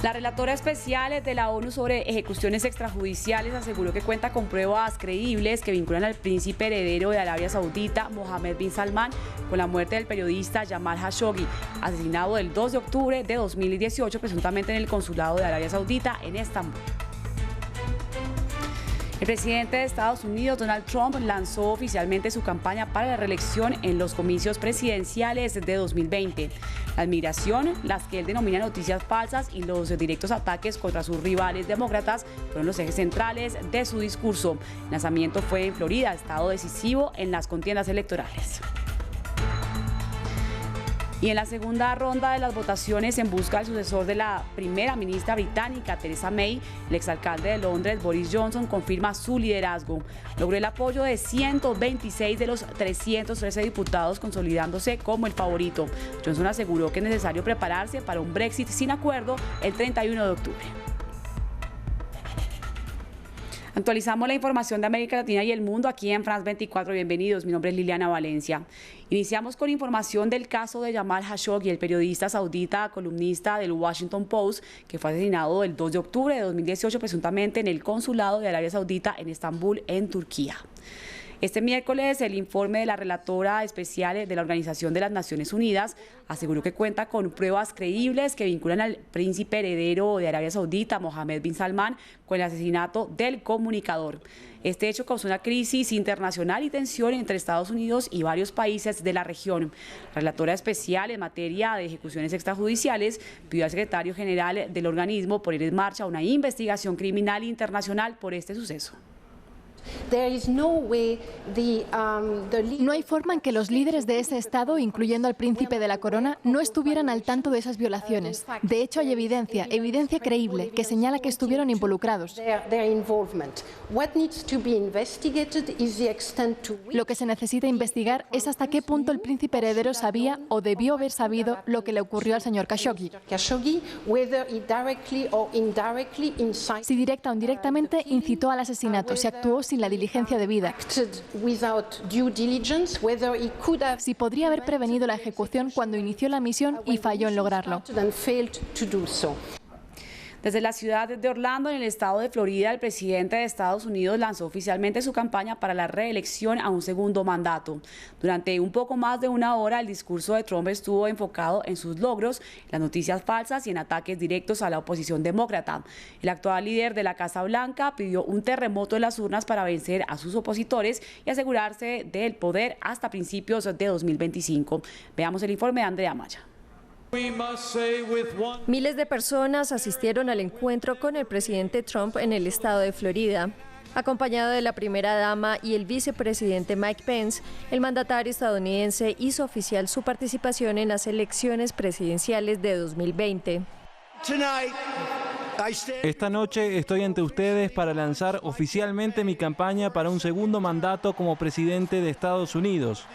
La relatora especial de la ONU sobre ejecuciones extrajudiciales aseguró que cuenta con pruebas creíbles que vinculan al príncipe heredero de Arabia Saudita, Mohammed bin Salman, con la muerte del periodista Jamal Khashoggi, asesinado el 2 de octubre de 2018 presuntamente en el consulado de Arabia Saudita en Estambul. El presidente de Estados Unidos, Donald Trump, lanzó oficialmente su campaña para la reelección en los comicios presidenciales de 2020. La admiración, las que él denomina noticias falsas, y los directos ataques contra sus rivales demócratas fueron los ejes centrales de su discurso. El lanzamiento fue en Florida, estado decisivo en las contiendas electorales. Y en la segunda ronda de las votaciones en busca del sucesor de la primera ministra británica, Theresa May, el exalcalde de Londres, Boris Johnson, confirma su liderazgo. Logró el apoyo de 126 de los 313 diputados, consolidándose como el favorito. Johnson aseguró que es necesario prepararse para un Brexit sin acuerdo el 31 de octubre. Actualizamos la información de América Latina y el mundo aquí en France 24. Bienvenidos, mi nombre es Liliana Valencia. Iniciamos con información del caso de Jamal Khashoggi, el periodista saudita, columnista del Washington Post, que fue asesinado el 2 de octubre de 2018 presuntamente en el consulado de Arabia Saudita en Estambul, en Turquía. Este miércoles, el informe de la relatora especial de la Organización de las Naciones Unidas aseguró que cuenta con pruebas creíbles que vinculan al príncipe heredero de Arabia Saudita, Mohammed bin Salman, con el asesinato del comunicador. Este hecho causó una crisis internacional y tensión entre Estados Unidos y varios países de la región. La relatora especial en materia de ejecuciones extrajudiciales pidió al secretario general del organismo poner en marcha una investigación criminal internacional por este suceso. No hay forma en que los líderes de ese Estado, incluyendo al príncipe de la corona, no estuvieran al tanto de esas violaciones. De hecho, hay evidencia creíble, que señala que estuvieron involucrados. Lo que se necesita investigar es hasta qué punto el príncipe heredero sabía o debió haber sabido lo que le ocurrió al señor Khashoggi. Si directa o indirectamente incitó al asesinato, si actuó sin la diligencia debida. Si podría haber prevenido la ejecución cuando inició la misión y falló en lograrlo. Desde la ciudad de Orlando, en el estado de Florida, el presidente de Estados Unidos lanzó oficialmente su campaña para la reelección a un segundo mandato. Durante un poco más de una hora, el discurso de Trump estuvo enfocado en sus logros, las noticias falsas y en ataques directos a la oposición demócrata. El actual líder de la Casa Blanca pidió un terremoto en las urnas para vencer a sus opositores y asegurarse del poder hasta principios de 2025. Veamos el informe de Andrea Maya. Miles de personas asistieron al encuentro con el presidente Trump en el estado de Florida. Acompañado de la primera dama y el vicepresidente Mike Pence, el mandatario estadounidense hizo oficial su participación en las elecciones presidenciales de 2020. Esta noche estoy ante ustedes para lanzar oficialmente mi campaña para un segundo mandato como presidente de Estados Unidos.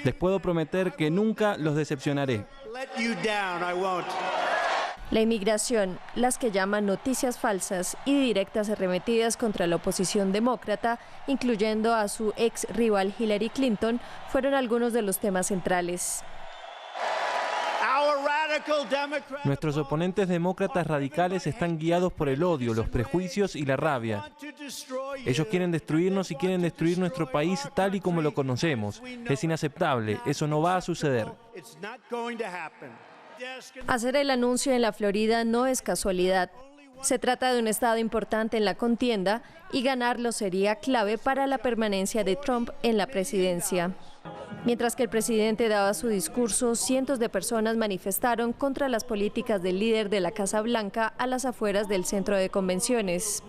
Les puedo prometer que nunca los decepcionaré. La inmigración, las que llaman noticias falsas y directas arremetidas contra la oposición demócrata, incluyendo a su ex rival Hillary Clinton, fueron algunos de los temas centrales. Nuestros oponentes demócratas radicales están guiados por el odio, los prejuicios y la rabia. Ellos quieren destruirnos y quieren destruir nuestro país tal y como lo conocemos. Es inaceptable, eso no va a suceder. Hacer el anuncio en la Florida no es casualidad. Se trata de un estado importante en la contienda y ganarlo sería clave para la permanencia de Trump en la presidencia. Mientras que el presidente daba su discurso, cientos de personas manifestaron contra las políticas del líder de la Casa Blanca a las afueras del centro de convenciones.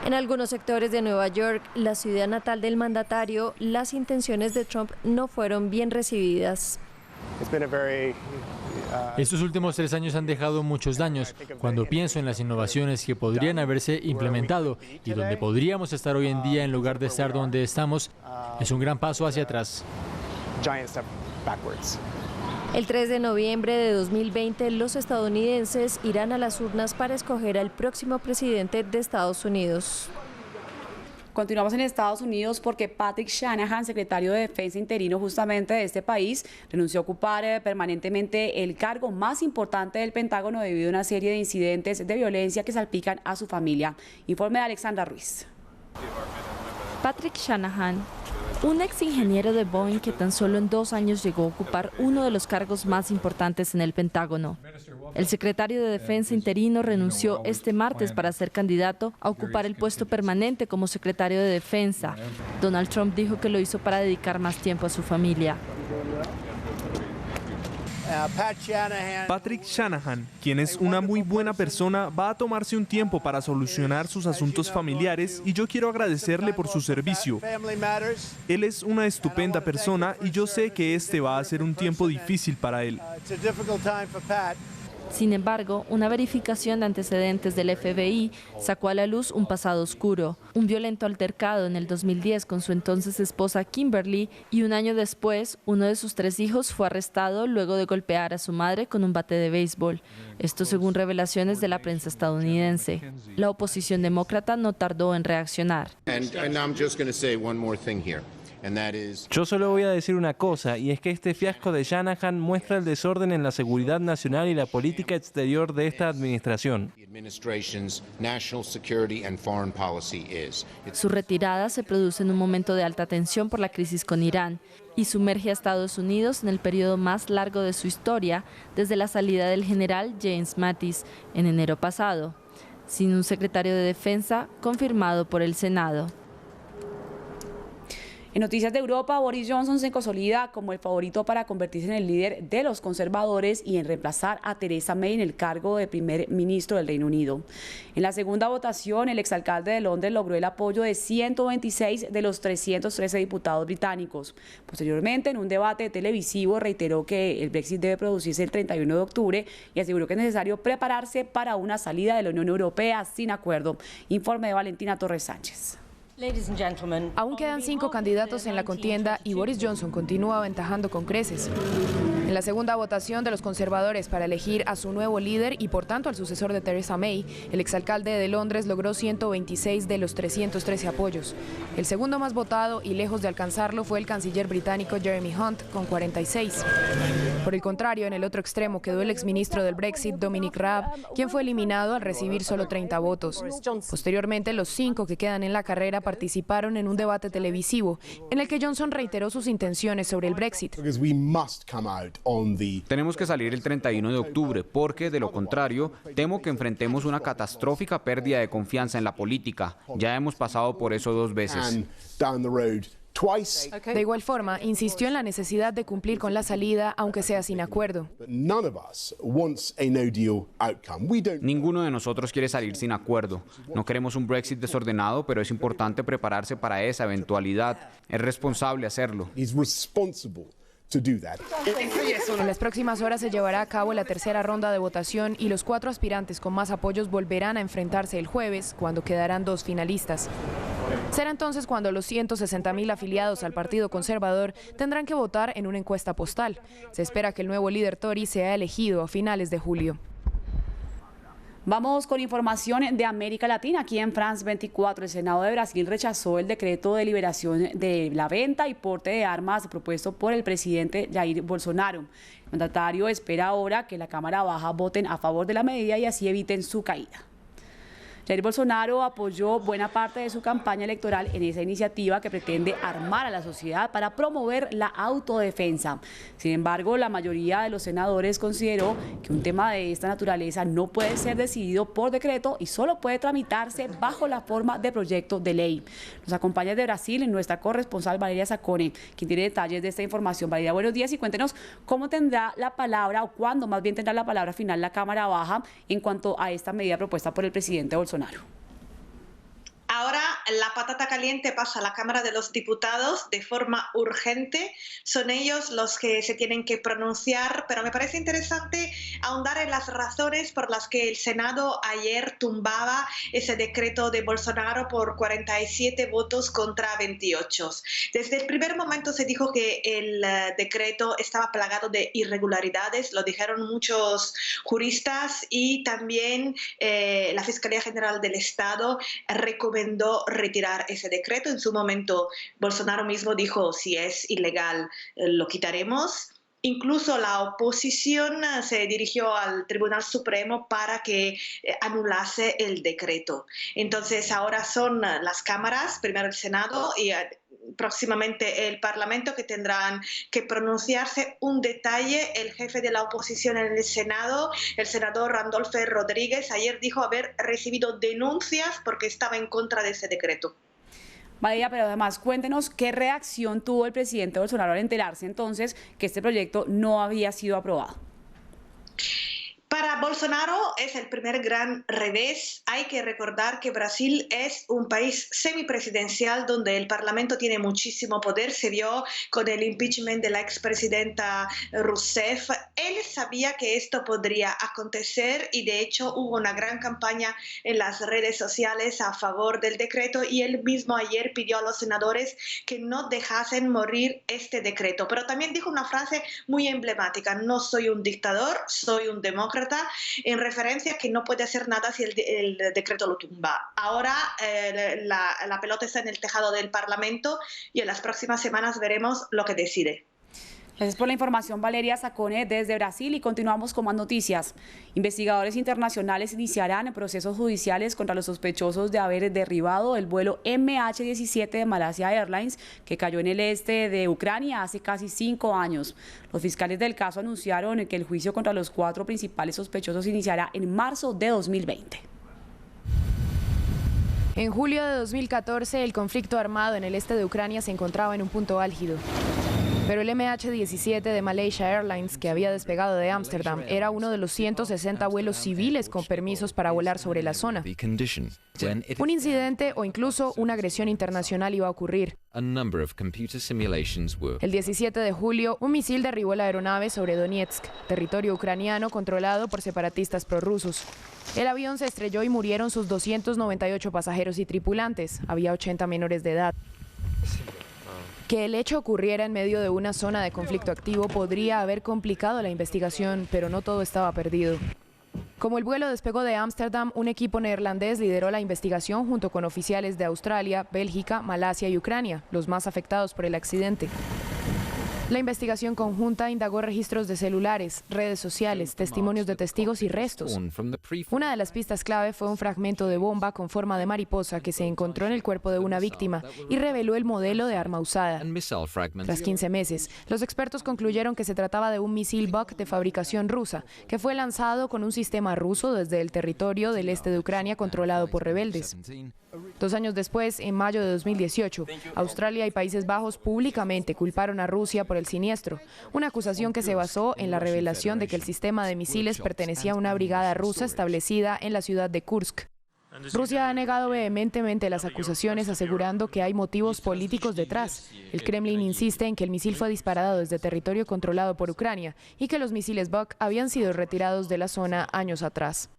En algunos sectores de Nueva York, la ciudad natal del mandatario, las intenciones de Trump no fueron bien recibidas. Estos últimos 3 años han dejado muchos daños. Cuando pienso en las innovaciones que podrían haberse implementado y donde podríamos estar hoy en día en lugar de estar donde estamos, es un gran paso hacia atrás. El 3 de noviembre de 2020, los estadounidenses irán a las urnas para escoger al próximo presidente de Estados Unidos. Continuamos en Estados Unidos porque Patrick Shanahan, secretario de Defensa interino justamente de este país, renunció a ocupar permanentemente el cargo más importante del Pentágono debido a una serie de incidentes de violencia que salpican a su familia. Informe de Alexandra Ruiz. Patrick Shanahan, un ex ingeniero de Boeing que tan solo en 2 años llegó a ocupar uno de los cargos más importantes en el Pentágono. El secretario de Defensa interino renunció este martes para ser candidato a ocupar el puesto permanente como secretario de Defensa. Donald Trump dijo que lo hizo para dedicar más tiempo a su familia. Patrick Shanahan, quien es una muy buena persona, va a tomarse un tiempo para solucionar sus asuntos familiares y yo quiero agradecerle por su servicio. Él es una estupenda persona y yo sé que este va a ser un tiempo difícil para él. Sin embargo, una verificación de antecedentes del FBI sacó a la luz un pasado oscuro, un violento altercado en el 2010 con su entonces esposa Kimberly, y un año después, uno de sus 3 hijos fue arrestado luego de golpear a su madre con un bate de béisbol. Esto según revelaciones de la prensa estadounidense. La oposición demócrata no tardó en reaccionar. Yo solo voy a decir una cosa, y es que este fiasco de Shanahan muestra el desorden en la seguridad nacional y la política exterior de esta administración. Su retirada se produce en un momento de alta tensión por la crisis con Irán y sumerge a Estados Unidos en el periodo más largo de su historia desde la salida del general James Mattis en enero pasado, sin un secretario de Defensa confirmado por el Senado. En noticias de Europa, Boris Johnson se consolida como el favorito para convertirse en el líder de los conservadores y en reemplazar a Theresa May en el cargo de primer ministro del Reino Unido. En la segunda votación, el exalcalde de Londres logró el apoyo de 126 de los 313 diputados británicos. Posteriormente, en un debate televisivo, reiteró que el Brexit debe producirse el 31 de octubre y aseguró que es necesario prepararse para una salida de la Unión Europea sin acuerdo. Informe de Valentina Torres Sánchez. Aún quedan 5 candidatos en la contienda y Boris Johnson continúa aventajando con creces. En la segunda votación de los conservadores para elegir a su nuevo líder y por tanto al sucesor de Theresa May, el exalcalde de Londres logró 126 de los 313 apoyos. El segundo más votado y lejos de alcanzarlo fue el canciller británico Jeremy Hunt con 46. Por el contrario, en el otro extremo quedó el exministro del Brexit Dominic Raab, quien fue eliminado al recibir solo 30 votos. Posteriormente, los 5 que quedan en la carrera participaron en un debate televisivo en el que Johnson reiteró sus intenciones sobre el Brexit. Tenemos que salir el 31 de octubre porque, de lo contrario, temo que enfrentemos una catastrófica pérdida de confianza en la política. Ya hemos pasado por eso 2 veces. De igual forma, insistió en la necesidad de cumplir con la salida, aunque sea sin acuerdo. Ninguno de nosotros quiere salir sin acuerdo. No queremos un Brexit desordenado, pero es importante prepararse para esa eventualidad. Es responsable hacerlo. En las próximas horas se llevará a cabo la tercera ronda de votación y los 4 aspirantes con más apoyos volverán a enfrentarse el jueves, cuando quedarán 2 finalistas. Será entonces cuando los 160.000 afiliados al Partido Conservador tendrán que votar en una encuesta postal. Se espera que el nuevo líder Tory sea elegido a finales de julio. Vamos con información de América Latina. Aquí en France 24, el Senado de Brasil rechazó el decreto de liberación de la venta y porte de armas propuesto por el presidente Jair Bolsonaro. El mandatario espera ahora que la Cámara Baja voten a favor de la medida y así eviten su caída. Jair Bolsonaro apoyó buena parte de su campaña electoral en esa iniciativa que pretende armar a la sociedad para promover la autodefensa. Sin embargo, la mayoría de los senadores consideró que un tema de esta naturaleza no puede ser decidido por decreto y solo puede tramitarse bajo la forma de proyecto de ley. Nos acompaña de Brasil nuestra corresponsal Valeria Sacone, quien tiene detalles de esta información. Valeria, buenos días y cuéntenos cómo tendrá la palabra o cuándo más bien tendrá la palabra final la Cámara Baja en cuanto a esta medida propuesta por el presidente Bolsonaro. Ahora la patata caliente pasa a la Cámara de los Diputados de forma urgente. Son ellos los que se tienen que pronunciar, pero me parece interesante ahondar en las razones por las que el Senado ayer tumbaba ese decreto de Bolsonaro por 47 votos contra 28. Desde el primer momento se dijo que el decreto estaba plagado de irregularidades, lo dijeron muchos juristas y también la Fiscalía General del Estado recomendó recomendó retirar ese decreto. En su momento, Bolsonaro mismo dijo, si es ilegal, lo quitaremos. Incluso la oposición se dirigió al Tribunal Supremo para que anulase el decreto. Entonces ahora son las cámaras, primero el Senado y próximamente el Parlamento, que tendrán que pronunciarse. Un detalle: el jefe de la oposición en el Senado, el senador Randolph Rodríguez, ayer dijo haber recibido denuncias porque estaba en contra de ese decreto. Valeria, pero además cuéntenos qué reacción tuvo el presidente Bolsonaro al enterarse entonces que este proyecto no había sido aprobado. Para Bolsonaro es el primer gran revés. Hay que recordar que Brasil es un país semipresidencial donde el Parlamento tiene muchísimo poder. Se vio con el impeachment de la expresidenta Rousseff. Él sabía que esto podría acontecer y de hecho hubo una gran campaña en las redes sociales a favor del decreto, y él mismo ayer pidió a los senadores que no dejasen morir este decreto. Pero también dijo una frase muy emblemática: no soy un dictador, soy un demócrata, en referencia a que no puede hacer nada si el decreto lo tumba. Ahora la pelota está en el tejado del Parlamento y en las próximas semanas veremos lo que decide. Gracias por la información, Valeria Sacone, desde Brasil, y continuamos con más noticias. Investigadores internacionales iniciarán procesos judiciales contra los sospechosos de haber derribado el vuelo MH17 de Malaysia Airlines, que cayó en el este de Ucrania hace casi 5 años. Los fiscales del caso anunciaron que el juicio contra los 4 principales sospechosos iniciará en marzo de 2020. En julio de 2014, el conflicto armado en el este de Ucrania se encontraba en un punto álgido. Pero el MH17 de Malaysia Airlines, que había despegado de Ámsterdam, era uno de los 160 vuelos civiles con permisos para volar sobre la zona. Un incidente o incluso una agresión internacional iba a ocurrir. El 17 de julio, un misil derribó la aeronave sobre Donetsk, territorio ucraniano controlado por separatistas prorrusos. El avión se estrelló y murieron sus 298 pasajeros y tripulantes. Había 80 menores de edad. Que el hecho ocurriera en medio de una zona de conflicto activo podría haber complicado la investigación, pero no todo estaba perdido. Como el vuelo despegó de Ámsterdam, un equipo neerlandés lideró la investigación junto con oficiales de Australia, Bélgica, Malasia y Ucrania, los más afectados por el accidente. La investigación conjunta indagó registros de celulares, redes sociales, testimonios de testigos y restos. Una de las pistas clave fue un fragmento de bomba con forma de mariposa que se encontró en el cuerpo de una víctima y reveló el modelo de arma usada. Tras 15 meses, los expertos concluyeron que se trataba de un misil Buk de fabricación rusa, que fue lanzado con un sistema ruso desde el territorio del este de Ucrania controlado por rebeldes. 2 años después, en mayo de 2018, Australia y Países Bajos públicamente culparon a Rusia por el siniestro, una acusación que se basó en la revelación de que el sistema de misiles pertenecía a una brigada rusa establecida en la ciudad de Kursk. Rusia ha negado vehementemente las acusaciones, asegurando que hay motivos políticos detrás. El Kremlin insiste en que el misil fue disparado desde territorio controlado por Ucrania y que los misiles Buk habían sido retirados de la zona años atrás.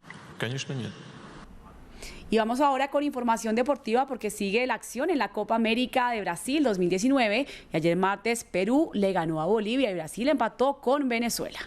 Y vamos ahora con información deportiva, porque sigue la acción en la Copa América de Brasil 2019 y ayer martes Perú le ganó a Bolivia y Brasil empató con Venezuela.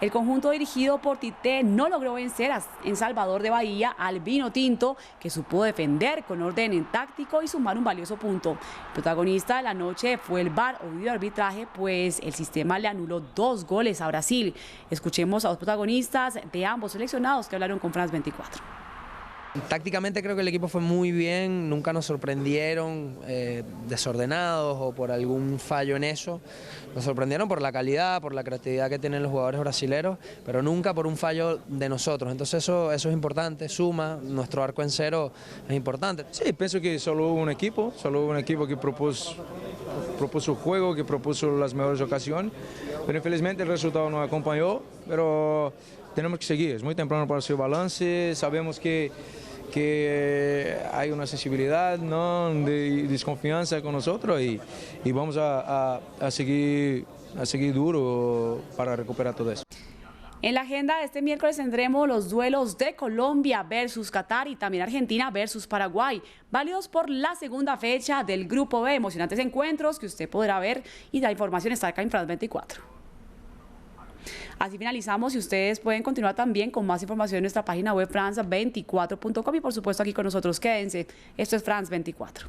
El conjunto dirigido por Tite no logró vencer en Salvador de Bahía al Vinotinto, que supo defender con orden táctico y sumar un valioso punto. El protagonista de la noche fue el VAR o videoarbitraje, pues el sistema le anuló 2 goles a Brasil. Escuchemos a los protagonistas de ambos seleccionados que hablaron con France 24. Tácticamente creo que el equipo fue muy bien, nunca nos sorprendieron desordenados o por algún fallo en eso. Nos sorprendieron por la calidad, por la creatividad que tienen los jugadores brasileños, pero nunca por un fallo de nosotros. Entonces eso es importante, suma, nuestro arco en cero es importante. Sí, pienso que solo hubo un equipo que propuso el juego, que propuso las mejores ocasiones, pero infelizmente el resultado no acompañó, pero tenemos que seguir, es muy temprano para hacer balance, sabemos que hay una sensibilidad, ¿no?, de desconfianza con nosotros y vamos a seguir duro para recuperar todo eso. En la agenda de este miércoles tendremos los duelos de Colombia versus Qatar y también Argentina versus Paraguay, válidos por la segunda fecha del Grupo B. Emocionantes encuentros que usted podrá ver y la información está acá en France 24. Así finalizamos y ustedes pueden continuar también con más información en nuestra página web france24.com y por supuesto aquí con nosotros. Quédense. Esto es France 24.